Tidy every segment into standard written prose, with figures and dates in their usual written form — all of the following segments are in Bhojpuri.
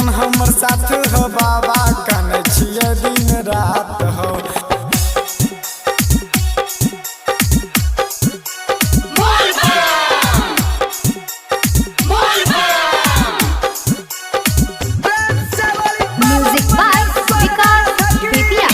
जन हमर साथ हो बाबा काने छिए दिन रात हो। म्यूजिक बाय विकास बेतिया।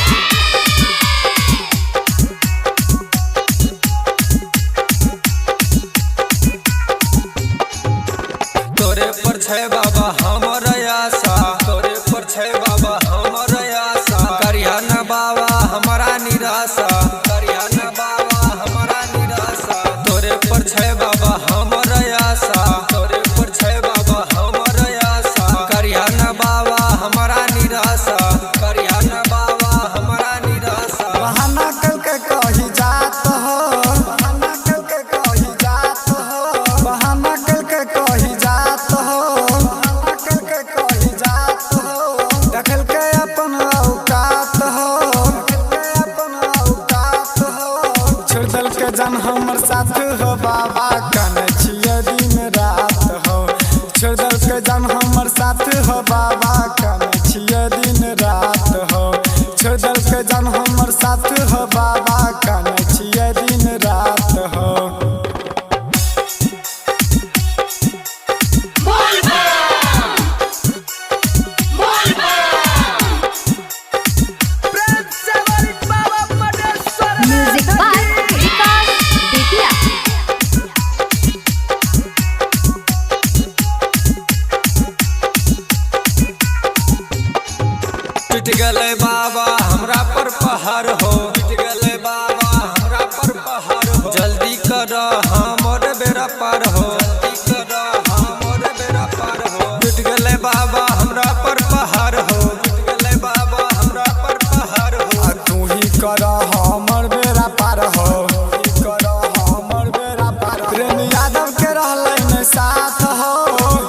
तोरे पर छै बाबा हमर आशा, तोरे पर छै बाबा हमर आशा। करिया न बाबा हमारा निराशा, करिया न बाबा हमारा निराशा। तोरे पर छै बाबा हमर आशा, तोरे पर छै बाबा हमर आशा। करिया न बाबा हमारा निराशा, करिया न बाबा हमारा निराशा। बहाना करके कही जात हो, बहाना करके कही जात हो, बहाना करके कही जात हो, बहाना करके कही जात हो। देखल के अपन औकात हो, देखल के अपन औकात हो। छोड़ दल के जन हमर साथ हो बाबा काने छिए दिन रात हो। छोड़ दल के जन हमर साथ हो बाबा काने छिए दिन रात हो। छोड़ दल के जन हमर साथ हो बाबा काने छिए दिन रात हो। म्यूजिक बाय विकास बेतिया। टूट गले बाबा हमरा पर पहाड़ हो, टूट गले बाबा हमरा पर पहाड़ हो। जल्दी कर हमर बेड़ा पार हो, जल्दी कर हमर बेड़ा पार हो। टूट गले बाबा हमरा पर पहाड़ हो, टूट गले बाबा हमरा पर पहाड़ हो। आ तू ही कर हमर बेड़ा पार हो, तू ही कर हमर बेड़ा पार हो। प्रेम यादव के रहलै ने साथ हो,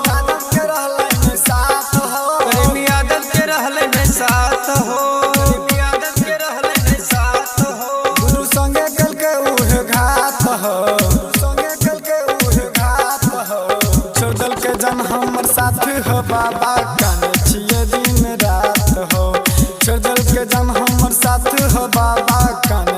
यादव के रहलै ने साथ हो। प्रेम यादव के रहले ने साथ हो, प्रेम यादव के रहले ने साथ हो। गुरु संगे कल के उहे घात हो, संगे कल के उहे घात हो। छोड़ दल के जन हमर साथ हो बाबा काने छिए दिन रात हो। छोड़ दल के जन हमर साथ हो बाबा काने